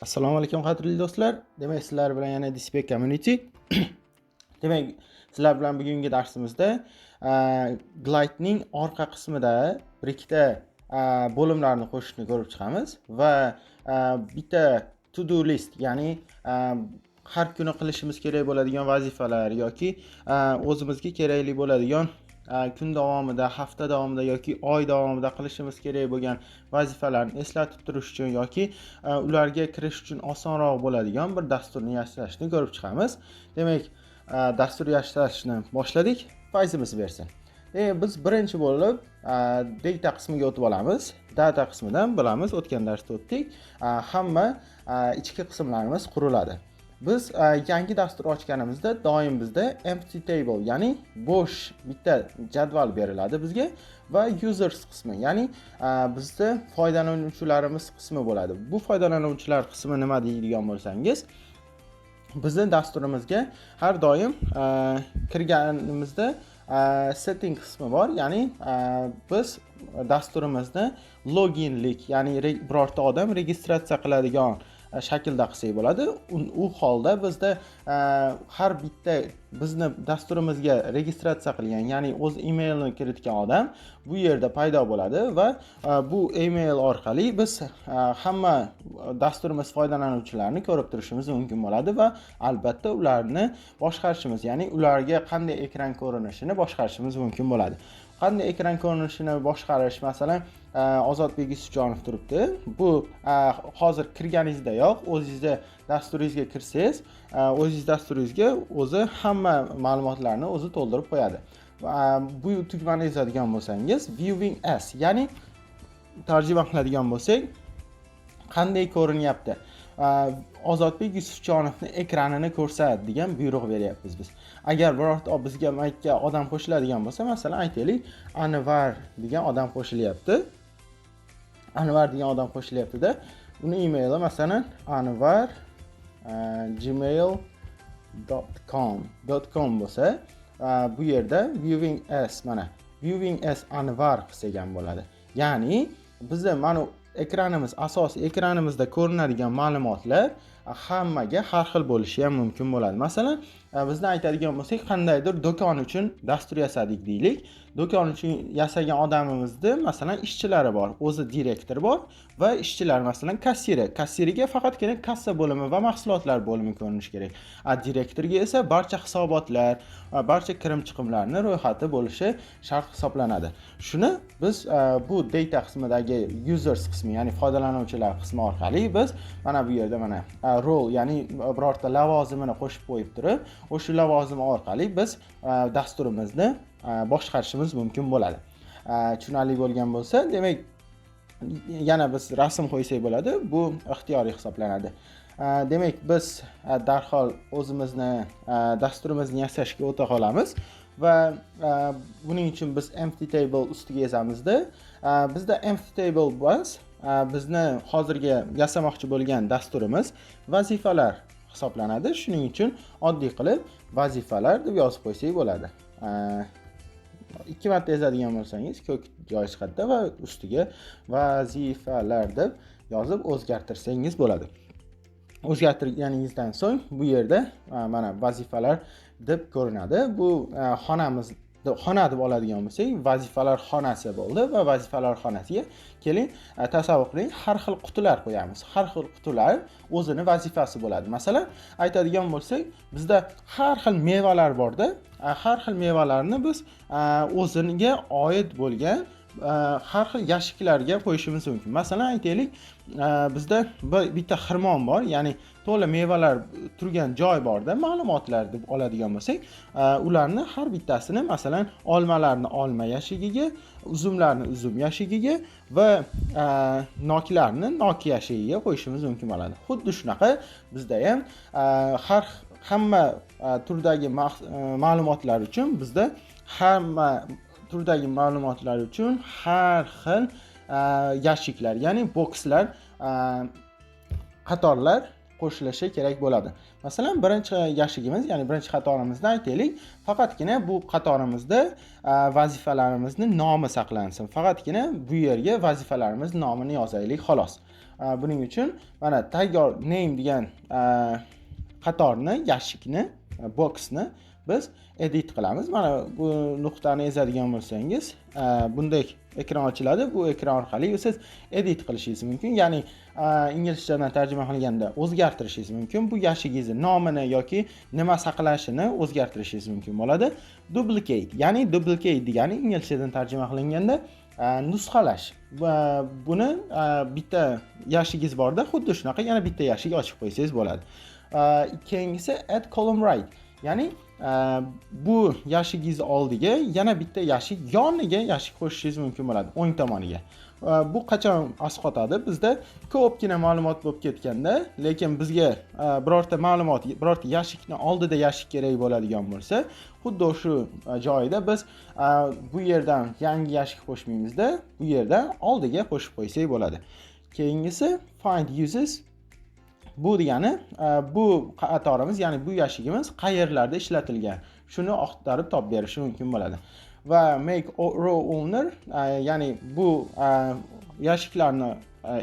Assalomu alaykum qadrli do'stlar. Demak, sizlar bilan yana Dispek Community. Demak, sizlar bilan bugungi darsimizda Glide'ning orqa qismida bir ikkita bo'limlarni qo'shishni ko'rib chiqamiz va bitta to-do list, ya'ni har kuni qilishimiz kerak bo'ladigan vazifalar yoki o'zimizga kerakli bo'ladigan kun davomida, hafta davomida yoki oy davomida qilishimiz kerak bo'lgan vazifalarni eslatib turish uchun yoki ularga kirish uchun osonroq bo'ladigan bir dasturni yasashni ko'rib chiqamiz. Demak, dastur yasashni boshladik. Fayzimiz bersin. Biz birinchi bo'lib data qismiga o'tib olamiz. Data qismidan bilamiz, o'tgan darsda o'tdik. Hamma ichki qismlarimiz quriladi. Biz yangi dastur ochganimizda doim bizda empty table, ya'ni bo'sh bitta jadval beriladi bizga va users qismi, ya'ni bizda foydalanuvchilarimiz qismi bo'ladi. Bu foydalanuvchilar qismi nima deydigan bo'lsangiz, bizning dasturimizga har doim kirganimizda setting qismi bor, ya'ni biz dasturimizni loginlik, ya'ni birorta odam registratsiya qiladigan shaklda qilsak bo'ladi. U holda bizda har bitta bizni dasturimizga registratsiya qilgan, ya'ni o'z emailini kiritgan odam bu yerda paydo bo'ladi va bu email orqali biz hamma dasturimiz foydalanuvchilarini ko'rib turishimiz mumkin bo'ladi va albatta ularni boshqarishimiz, ya'ni ularga qanday ekran ko'rinishini boshqarishimiz mumkin bo'ladi. Qanday ekran ko'rinishini boshqarish, masalan, Ozodbek Yusufjonov turibdi. Bu hozir kirganingizdayoq o'zingizda dasturingizga kirsangiz, o'zingiz dasturingizga o'zi hamma ma'lumotlarni o'zi to'ldirib qo'yadi. Bu tugmani yozadigan bo'lsangiz, viewing as, ya'ni tarjima qiladigan bo'lsak, qanday ko'rinyapti? Ozodbek Yusufjonovning ekranini ko'rsat degan buyruq beryapmiz biz. Agar birorta bizga maytga odam qo'shiladigan bo'lsa, masalan, aytaylik, Anvar degan odam qo'shilyapti. Anvar degan odam qo'shilyapti-da, uni emaili masalan anvar@gmail.com bo'lsa, bu yerda viewing as, mana viewing as Anvar qilsak ham bo'ladi. Ya'ni bizda mana ekranimiz, asosiy ekranimizda ko'rinadigan ma'lumotlar hammaga har xil bo'lishi ham mumkin bo'ladi. Masalan, bizni aytadigan bo'lsak, qandaydir do'kon uchun dastur yasadik deylik. Do'kon uchun yasagan odamimizda masalan ishchilari bor, o'zi direktor bor va ishchilar masalan kassiri. Kassiriga faqatgina kassa bo'limi va mahsulotlar bo'limi ko'rinishi kerak. Direktorga esa barcha hisobotlar, barcha kirim-chiqimlarning ro'yxati bo'lishi shart hisoblanadi. Shuni biz bu data qismidagi users qismi, ya'ni foydalanuvchilar qismi orqali biz mana bu yerda mana role, ya'ni birorta lavozimini qo'shib qo'yib turib, o'sha lavozim orqali biz dasturimizni boshqarishimiz mumkin bo'ladi. Tushunarli bo'lgan bo'lsa, demak, yana biz rasm qo'ysak bo'ladi. Bu ixtiyoriy hisoblanadi. Demak, biz darhol o'zimizni dasturimizni yasashga o'ta qolamiz va buning uchun biz empty table ustiga yozamizda. Bizda empty table bas bizni hozirgi yasamoqchi bo'lgan dasturimiz vazifalar hisoblanadi. Shuning uchun oddiy qilib vazifalar deb yozib qo'ysak bo'ladi. 2 marta yozadigan bo'lsangiz ko'k joy chiqadi va ustiga vazifalar deb yozib o'zgartirsangiz bo'ladi. O'zgartirganingizdan so'ng bu yerda mana vazifalar deb ko'rinadi. Bu xona deb oladigan bo'lsak, vazifalar xonasi bo'ldi va vazifalar xonasiga keling, tasavvur qiling, har xil qutilar qo'yamiz. Har xil qutilar o'zini vazifasi bo'ladi. Masalan, aytadigan bo'lsak, bizda har xil mevalar borda, har xil mevalarni biz o'ziga oid bo'lgan har xil yashiklarga qo'yishimiz mumkin. Masalan, aytaylik, bizda bitta xirmon bor, ya'ni to'la mevalar turgan joy borda, ma'lumotlar deb oladigan bo'lsak, ularni har bittasini, masalan, olmalarni olma yashigiga, uzumlarni uzum yashigiga va noklarni nok yashigiga qo'yishimiz mumkin bo'ladi. Xuddi shunaqa bizda ham hamma turdagi ma'lumotlar uchun bizda hamma turdagi ma'lumotlar uchun har xil yashiklar, ya'ni bokslar, qatorlar qo'shilishi kerak bo'ladi. Masalan, birinchi yashigimiz, ya'ni birinchi qatorimizni aytaylik, faqatgina bu qatorimizda vazifalarimizni nomi saqlansin. Faqatgina bu yerga vazifalarimiz nomini yozaylik xolos. Buning uchun mana tayyor name degan qatorni, yashikni, boxni biz edit qilamiz. Mana bu nuqtani ezadigan bo'lsangiz, bunday ekran ochiladi. Bu ekran orqali siz edit qilishingiz mumkin. Ya'ni inglizchadan tarjima qilganda o'zgartirishingiz mumkin. Bu yashigingizni nomini yoki nima saqlashini o'zgartirishingiz mumkin bo'ladi. Duplicate, ya'ni duplicate degani inglizchadan tarjima qilinganda nusxalash. Buni bitta yashigingiz borda xuddi shunaqa yana bitta yashik ochib qo'ysangiz bo'ladi. Keyingisi add column right. Ya'ni bu yashigingiz oldiga yana bitta yashik, yoniga yashik qo'shishingiz mumkin bo'ladi, o'ng tomoniga. Bu qachon asqotadi? Bizda ko'pgina ma'lumot bo'lib ketganda, lekin bizga birorta ma'lumot, birorta yashikni oldida yashik kerak bo'ladigan bo'lsa, xuddi shu joyda biz bu yerdan yangi yashik qo'shmaymizda, bu yerda oldiga qo'shib qo'ysak bo'ladi. Keyingisi find uses. Bu degani bu qatorimiz, ya'ni bu yashigimiz qayerlarda ishlatilgan, shuni axtarib topib berishi mumkin bo'ladi. Va make row owner, ya'ni bu yashiklarni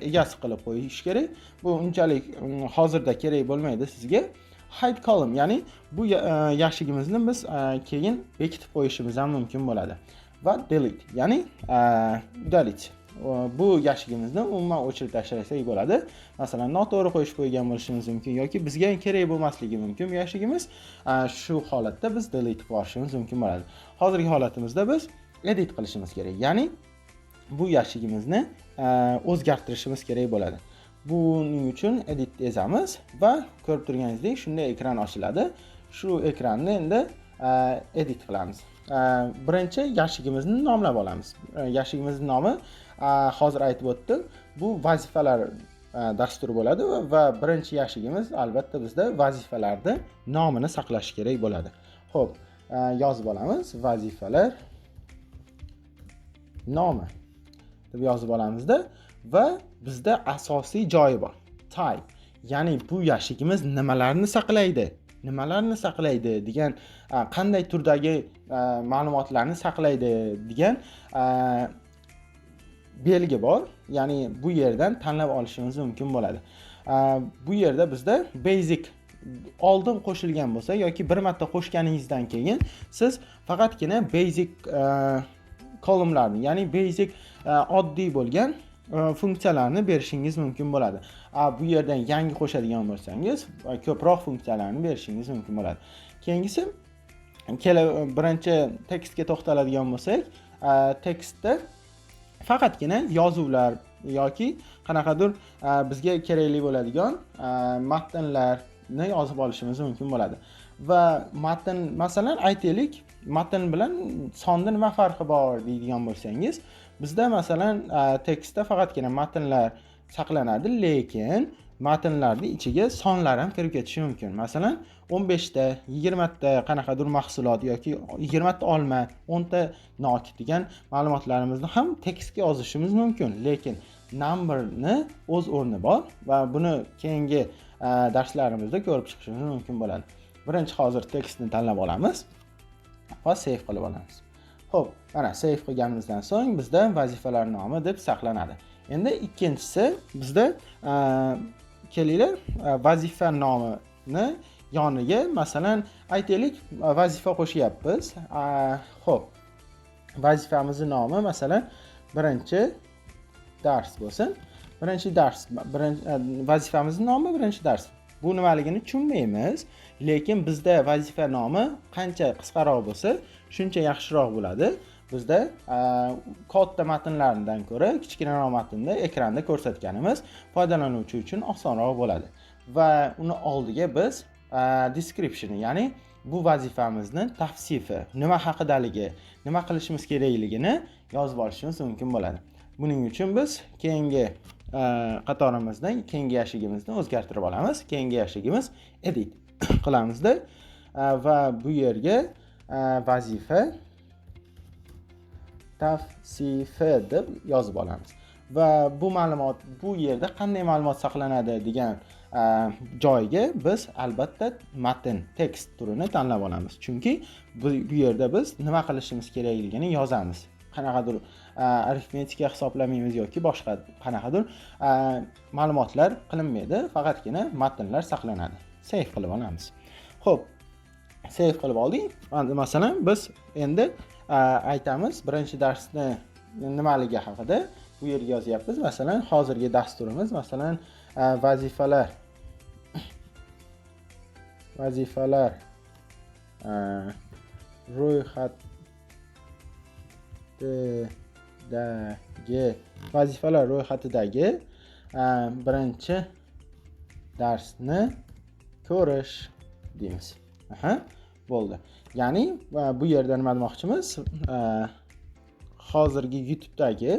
egasi qilib qo'yish kerak. Bu unchalik hozirda kerak bo'lmaydi sizga. Hide column, ya'ni bu yashigimizni biz keyin bekitib qo'yishimiz ham mumkin bo'ladi. Va delete, ya'ni delete. Bu yashigimizni umuman o'chirib tashlasak bo'ladi. Masalan, noto'g'ri qo'yib qo'ygan bo'lishimiz mumkin yoki bizga kerak bo'lmasligi mumkin bu yashigimiz. Shu holatda biz delete qilib yuborishimiz mumkin bo'ladi. Hozirgi holatimizda biz edit qilishimiz kerak. Ya'ni bu yashigimizni o'zgartirishimiz kerak bo'ladi. Buning uchun edit ezamiz va ko'rib turganingizdek shunday ekran ochiladi. Shu ekranni endi edit qilamiz. Birinchi yashigimizni nomlab olamiz. Yashigimizning nomi hozir aytib o'tdim. Bu vazifalar dasturi bo'ladi va birinchi yashigimiz albatta bizda vazifalarning nomini saqlash kerak bo'ladi. Xo'p, yozib olamiz. Vazifalar nomi deb yozib olamizda va bizda asosiy joyi bor. Type, ya'ni bu yashigimiz nimalarni saqlaydi? Nimalarni saqlaydi degan, qanday turdagi ma'lumotlarni saqlaydi degan belgi bor. Ya'ni bu yerdan tanlab olishimiz mumkin bo'ladi. Bu yerda bizda basic oldin qo'shilgan bo'lsa yoki bir marta qo'shganingizdan keyin siz faqatgina basic kolumnlarni, ya'ni basic oddiy bo'lgan funksiyalarni berishingiz mumkin bo'ladi. Bu yerdan yangi qo'shadigan bo'lsangiz, ko'proq funksiyalarni berishingiz mumkin bo'ladi. Keyingisi, birinchi tekstga to'xtaladigan bo'lsak, tekstda faqatgina yozuvlar yoki qanaqadir bizga kerakli bo'ladigan matnlarni yozib olishimiz mumkin bo'ladi. Va matn, masalan, aytaylik, matn bilan sonni nima farqi bor deydigan bo'lsangiz, bizda masalan tekstda faqatgina matnlar saqlanadi, lekin matnlarning ichiga sonlar ham kirib ketishi mumkin. Masalan, 15 ta, 20 ta qanaqadir mahsulot yoki 20 ta olma, 10 ta nok degan ma'lumotlarimizni ham tekstga yozishimiz mumkin, lekin numberni o'z o'rni bor va buni keyingi darslarimizda ko'rib chiqishimiz mumkin bo'ladi. Birinchi hozir tekstni tanlab olamiz va save qilib olamiz. Xo'p, mana save qilganimizdan so'ng bizda vazifalar nomi deb saqlanadi. Endi ikkinchisi, bizda kelinglar, vazifa nomini yoniga masalan aytaylik vazifa qo'shyapmiz. Xo'p, vazifamizning nomi masalan birinchi dars bo'lsin. Birinchi dars, vazifamizning nomi birinchi dars. Bu nimaligini tushunmaymiz, lekin bizda vazifa nomi qancha qisqaroq bo'lsa, shuncha yaxshiroq bo'ladi. Bizda katta matnlardan ko'ra kichkinaroq matnda ekranda ko'rsatganimiz foydalanuvchi uchun osonroq bo'ladi. Va uni oldiga biz description, ya'ni bu vazifamizni tavsifi, nima haqidaligi, nima qilishimiz kerakligini yozib olishimiz mumkin bo'ladi. Buning uchun biz keyingi qatorimizdan keyingi yashigimizni o'zgartirib olamiz. Keyingi yashigimiz edit qilamizda va bu yerga vazifa tavsifi deb yozib olamiz. va bu ma'lumot bu yerda qanday ma'lumot saqlanadi degan joyga biz albatta matn tekst turini tanlab olamiz. Chunki bu yerda biz nima qilishimiz kerakligini yozamiz. Qanaqadir arifmetika hisoblamaymiz yoki boshqa qanaqadir ma'lumotlar qilinmaydi, faqatgina matnlar saqlanadi. Save qilib olamiz. Xo'p, save qilib oldik. Masalan, biz endi aytamiz birinchi darsni nimaligi haqida bu yerga yozyapmiz. Masalan, hozirgi dasturimiz masalan vazifalar ro'yxatidagi birinchi darsni ko'rish deymiz. Bo'ldi. Ya'ni bu yerda nima demoqchimiz? Hozirgi YouTube'dagi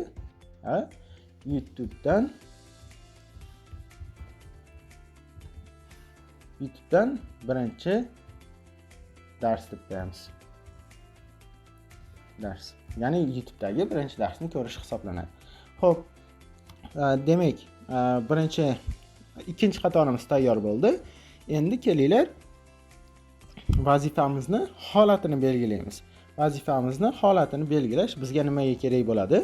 YouTube'dan birinchi dars deb qo'yamiz. Dars. Ya'ni YouTube'dagi birinchi darsni ko'rish hisoblanadi. Xo'p, demak, ikkinchi qatorimiz tayyor bo'ldi. Endi kelinglar vazifamizni holatini belgilaymiz. Vazifamizni holatini belgilash bizga nimaga kerak bo'ladi?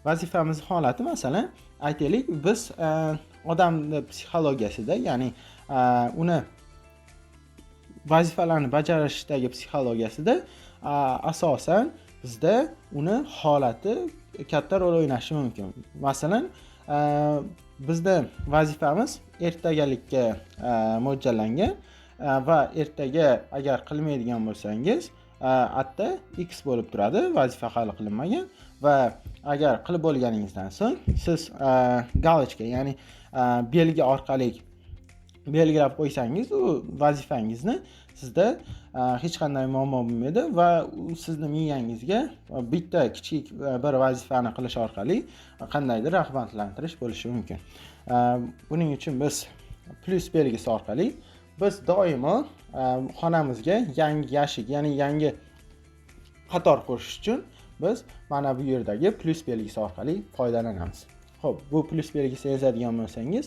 Vazifamiz holati masalan, aytaylik, biz odamning psixologiyasida, ya'ni uni vazifalarni bajarishdagi psixologiyasida asosan bizda uni holati katta rol o'ynashi mumkin. Masalan, bizda vazifamiz ertagalikka mo'ljallangan va ertaga agar qilmaydigan bo'lsangiz, atda X bo'lib turadi, vazifa hali qilinmagan va agar qilib bo'lganingizdan so'ng siz galochka, ya'ni belgi orqali belgilab qo'ysangiz, u vazifangizni sizda hech qanday muammo bo'lmaydi va sizni miyangizga bitta kichik bir vazifani qilish orqali qandaydir rag'batlantirish bo'lishi mumkin. Buning uchun biz plus belgisi orqali biz doimo xonamizga yangi yashik, ya'ni yangi qator qo'shish uchun biz mana bu yerdagi plus belgisi orqali foydalanamiz. Xo'p, bu plus belgisini yozadigan bo'lsangiz,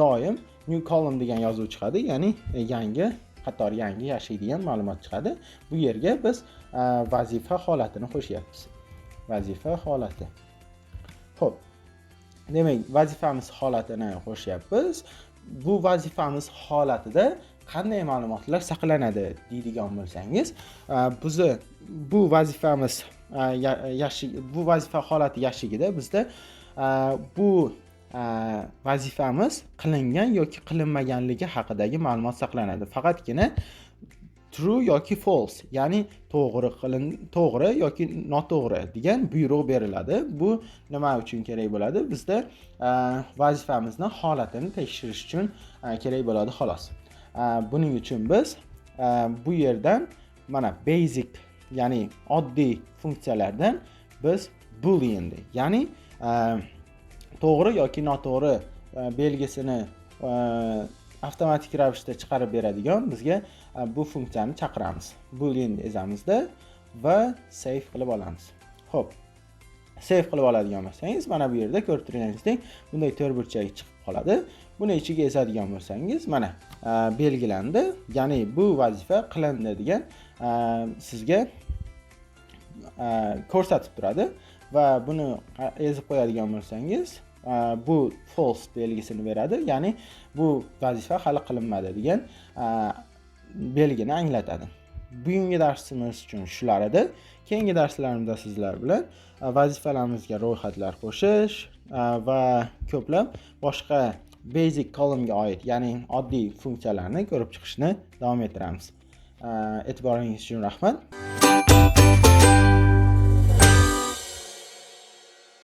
doim new column degan yozuv chiqadi, ya'ni yangi qator, yangi yashik degan ma'lumot chiqadi. Bu yerga biz vazifa holatini qo'shyapmiz. Vazifa holati. Xo'p. Demak, vazifamiz holatini qo'shyapmiz. Bu vazifamiz holatida qanday ma'lumotlar saqlanadi deydigan bo'lsangiz, bizni bu vazifamiz bu vazifa holati yashigida bizda bu vazifamiz qilingan yoki qilinmaganligi haqidagi ma'lumot saqlanadi. Faqatgina true yoki false, ya'ni to'g'ri yoki noto'g'ri degan buyruq beriladi. Bu nima uchun kerak bo'ladi? Bizda vazifamizni holatini tekshirish uchun kerak bo'ladi xolos. Buning uchun biz bu yerdan mana basic, ya'ni oddiy funksiyalardan biz boolean, ya'ni to'g'ri yoki noto'g'ri belgisini avtomatik ravishda chiqarib beradigan bizga bu funksiyani chaqiramiz. Boolean ezamizda va save qilib olamiz. Xo'p. Save qilib oladigan bo'lsangiz, mana bu yerda ko'rib turganingizdek, bunday to'rtburchak chiqib qoladi. Buni ichiga ezadigan bo'lsangiz, mana belgilandi, ya'ni bu vazifa qilindi degan sizga ko'rsatib turadi va buni ezib qo'yadigan bo'lsangiz, bu false belgisini beradi, ya'ni bu vazifa hali qilinmadi degan belgini anglatadi. Bugungi darsimiz uchun shular edi. Keyingi darslarimizda sizlar bilan vazifalarimizga ro'yxatlar qo'shish va ko'plab boshqa basic columnga oid, ya'ni oddiy funksiyalarni ko'rib chiqishni davom ettiramiz. E'tiboringiz uchun rahmat.